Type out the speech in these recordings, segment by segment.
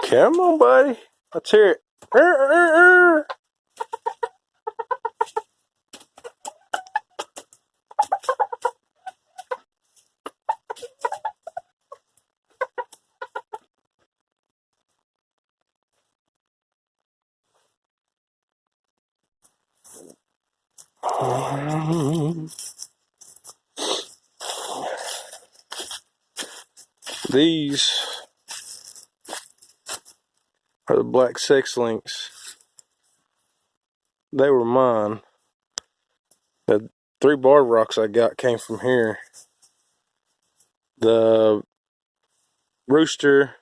Come on, buddy. Let's hear it. These are the black sex links. They were mine. The 3 barred rocks I got came from here. The rooster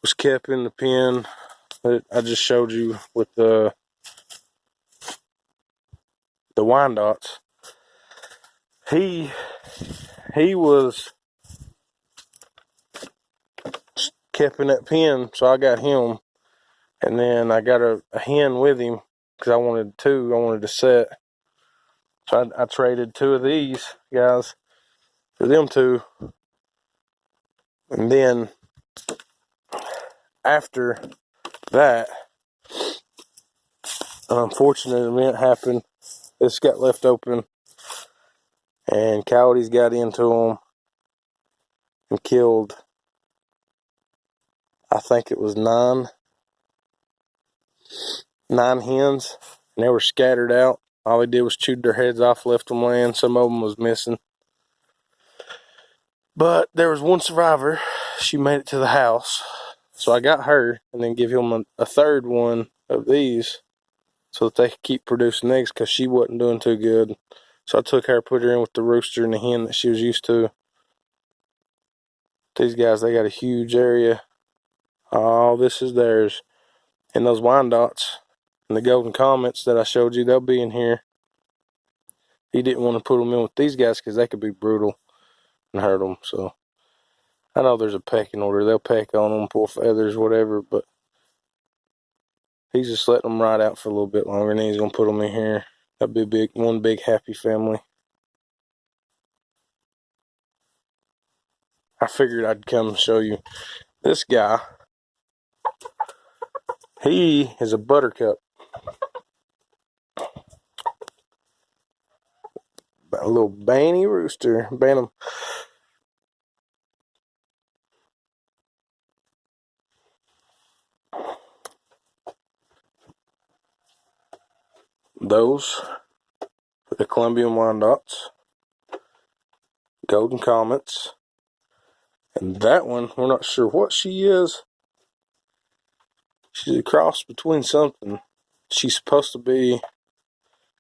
was kept in the pen that I just showed you with the Wyandottes. He was kept in that pen, so I got him. And then I got a hen with him because I wanted 2. I wanted to set. So I traded 2 of these guys for them 2. And then after that, an unfortunate event happened. This got left open, and coyotes got into them and killed, I think it was 9 hens, and they were scattered out. All they did was chewed their heads off, left them laying. Some of them was missing. But there was one survivor. She made it to the house. So I got her and then give him a 3rd one of these so that they could keep producing eggs because she wasn't doing too good. So I took her, put her in with the rooster and the hen that she was used to. These guys, they got a huge area. All this is theirs. And those Wyandottes and the golden comets that I showed you, they'll be in here. He didn't want to put them in with these guys because they could be brutal and hurt them. So I know there's a pecking order. They'll peck on them, pull feathers, whatever, but he's just letting them ride out for a little bit longer, and then he's going to put them in here. That'd be one big happy family. I figured I'd come and show you. This guy, he is a buttercup. A little Banty rooster. Bantam. Those are the Columbian Wyandottes, golden comets, and that one, we're not sure what she is. She's a cross between something. She's supposed to be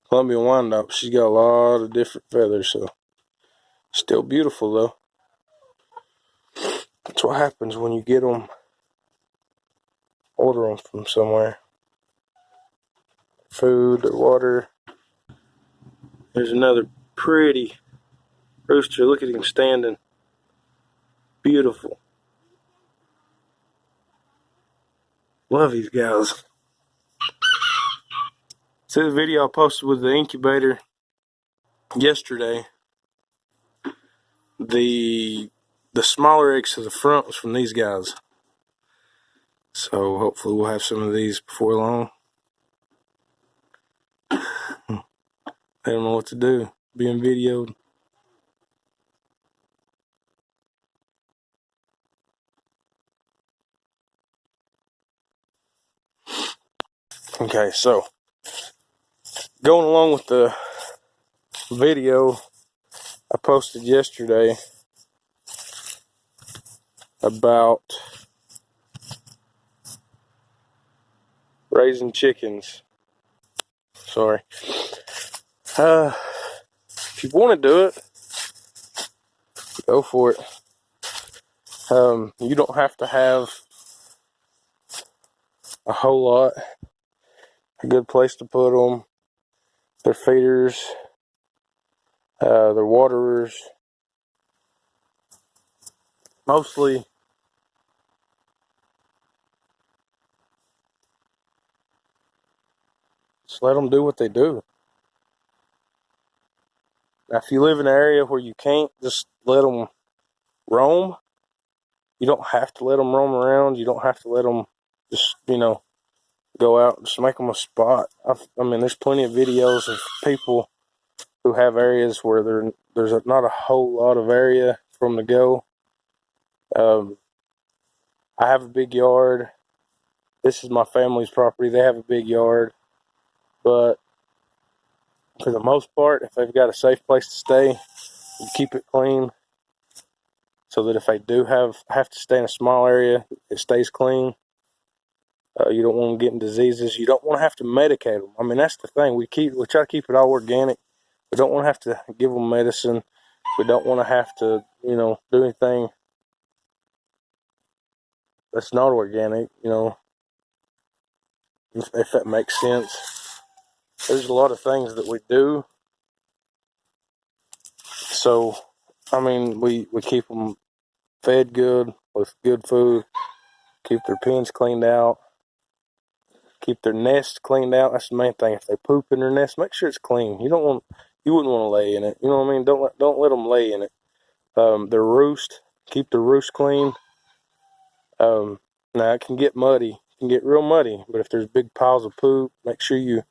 Columbian Wyandotte, but she's got a lot of different feathers, so still beautiful though. That's what happens when you get them, order them from somewhere. Food or water. There's another pretty rooster. Look at him standing. Beautiful. Love these guys. See the video I posted with the incubator yesterday. The smaller eggs to the front was from these guys. So hopefully we'll have some of these before long. I don't know what to do. Being videoed. Okay, so going along with the video I posted yesterday about raising chickens. Sorry. If you want to do it, go for it. You don't have to have a whole lot. A good place to put them. Their feeders, their waterers. Mostly just let them do what they do. Now, if you live in an area where you can't just let them roam, You don't have to let them roam around. You don't have to let them just, go out. Just make them a spot. I mean, there's plenty of videos of people who have areas where there's not a whole lot of area for them to go. I have a big yard. This is my family's property. They have a big yard. But for the most part, if they've got a safe place to stay, you keep it clean so that if they do have to stay in a small area, it stays clean. You don't want them getting diseases. You don't want to have to medicate them. I mean, that's the thing. We try to keep it all organic. We don't want to have to give them medicine. We don't want to have to, do anything that's not organic, if that makes sense. There's a lot of things that we do. So, I mean, we keep them fed good with good food, keep their pens cleaned out, keep their nest cleaned out. That's the main thing. If they poop in their nest, make sure it's clean. You wouldn't want to lay in it. You know what I mean? Don't let them lay in it. Their roost, keep the roost clean. Now it can get muddy, it can get real muddy. But if there's big piles of poop, make sure you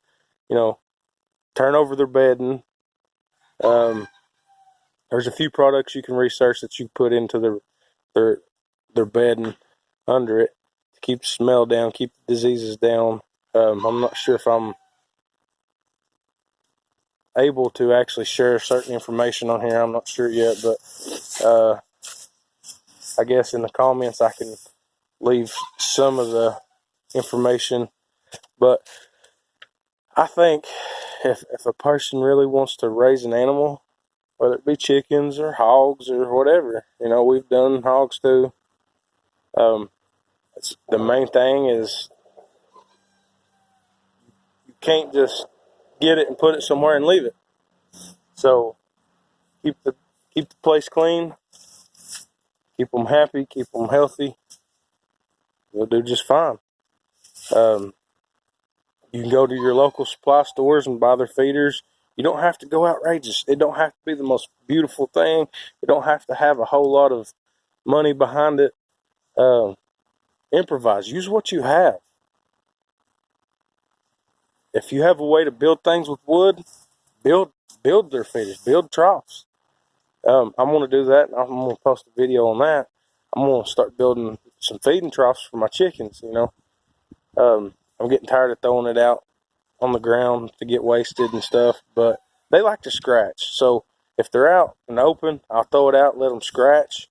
turn over their bedding. There's a few products you can research that you put into their bedding under it to keep the smell down, keep the diseases down. I'm not sure if I'm able to actually share certain information on here. I'm not sure yet, but I guess in the comments I can leave some of the information. But I think if a person really wants to raise an animal, whether it be chickens or hogs or whatever, we've done hogs too. The main thing is you can't just get it and put it somewhere and leave it. So keep the place clean, keep them happy, keep them healthy. You'll do just fine. You can go to your local supply stores and buy their feeders. You don't have to go outrageous. It don't have to be the most beautiful thing. You don't have to have a whole lot of money behind it. Improvise. Use what you have. If you have a way to build things with wood, build their feeders, build troughs. I'm going to do that. I'm going to post a video on that. I'm going to start building some feeding troughs for my chickens, I'm getting tired of throwing it out on the ground to get wasted and stuff, but they like to scratch. So if they're out in the open, I'll throw it out, let them scratch.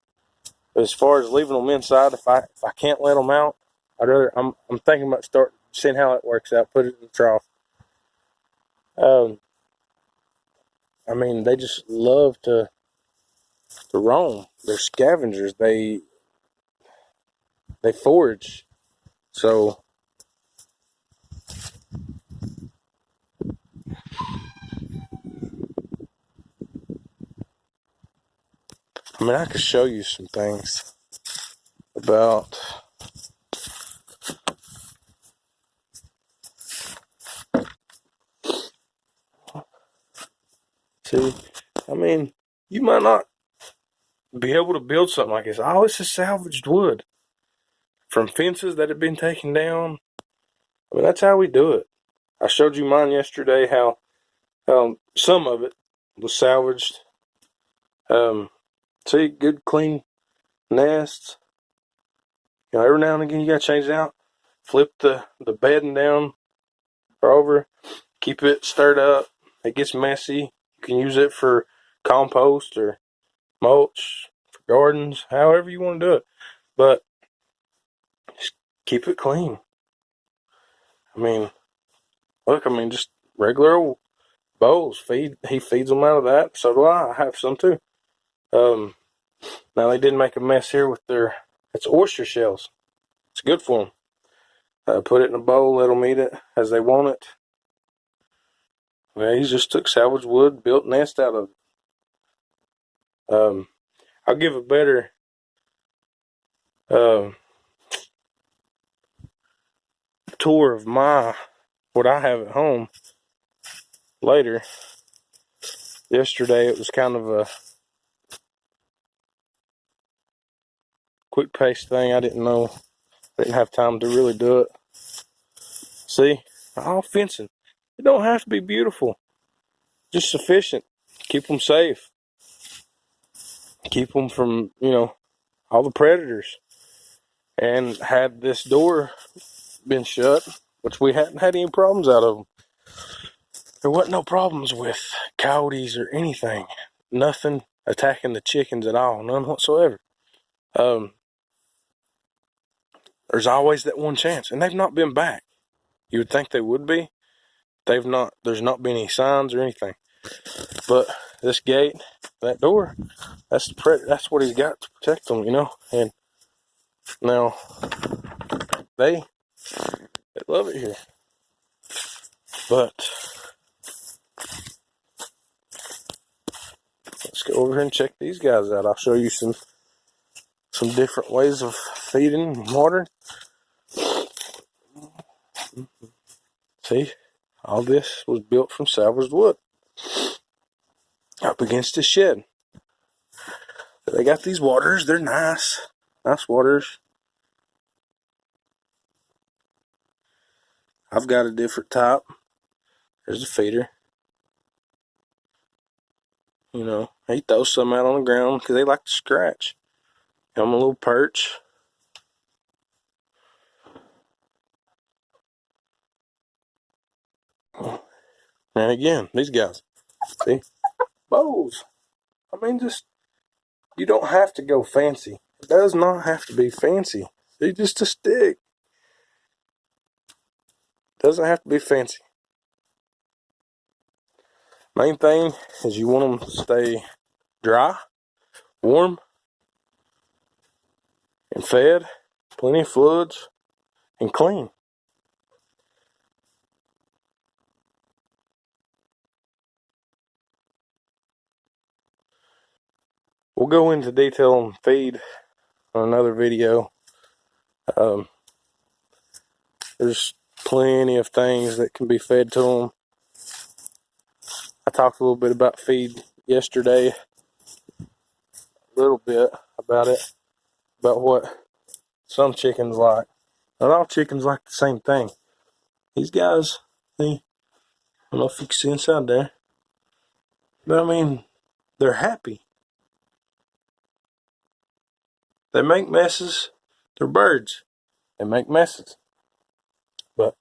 But as far as leaving them inside, if I can't let them out, I'm thinking about seeing how it works out, put it in the trough. I mean, they just love to roam. They're scavengers. They forage. So I mean, I could show you some things about see. I mean, you might not be able to build something like this. Oh, this is salvaged wood from fences that have been taken down. I mean, that's how we do it. I showed you mine yesterday, how some of it was salvaged. See, good clean nests. Every now and again you gotta change it out. Flip the bedding down or over. Keep it stirred up. It gets messy. You can use it for compost or mulch for gardens, however you want to do it. But just keep it clean. I mean, look, just regular old bowls. He feeds them out of that. So do I. I have some too. Now they did make a mess here with it's oyster shells. It's good for them. Put it in a bowl, let them eat it as they want it. Well, he just took salvage wood, built a nest out of it. I'll give a better tour of what I have at home later. Yesterday it was kind of a quick pace thing. I didn't know. I didn't have time to really do it. See, all fencing. It don't have to be beautiful. Just sufficient. Keep them safe. Keep them from, all the predators. And had this door been shut, which we hadn't had any problems out of them. There wasn't no problems with coyotes or anything. Nothing attacking the chickens at all. None whatsoever. There's always that one chance. And they've not been back. You would think they would be. There's not been any signs or anything. But this gate, that door, that's what he's got to protect them, And now they love it here. But let's go over here and check these guys out. I'll show you some different ways of feeding and watering. See, all this was built from salvaged wood up against the shed. They got these waters. They're nice waters. I've got a different type. There's a feeder. He throws some out on the ground because they like to scratch. I'm a little perch. And again, these guys, see, bows. I mean, you don't have to go fancy. It does not have to be fancy. See, just a stick. Doesn't have to be fancy. Main thing is you want them to stay dry, warm, and fed, plenty of fluids, and clean. We'll go into detail on feed on another video. There's plenty of things that can be fed to them. I talked a little bit about feed yesterday. A little bit about it. About what some chickens like. Not all chickens like the same thing. These guys, I don't know if you can see inside there. But I mean, they're happy. They make messes. They're birds. They make messes. But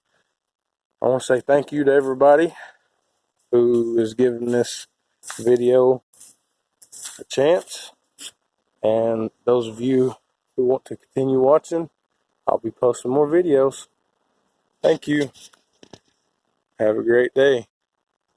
I want to say thank you to everybody who is giving this video a chance. And those of you who want to continue watching, I'll be posting more videos. Thank you. Have a great day.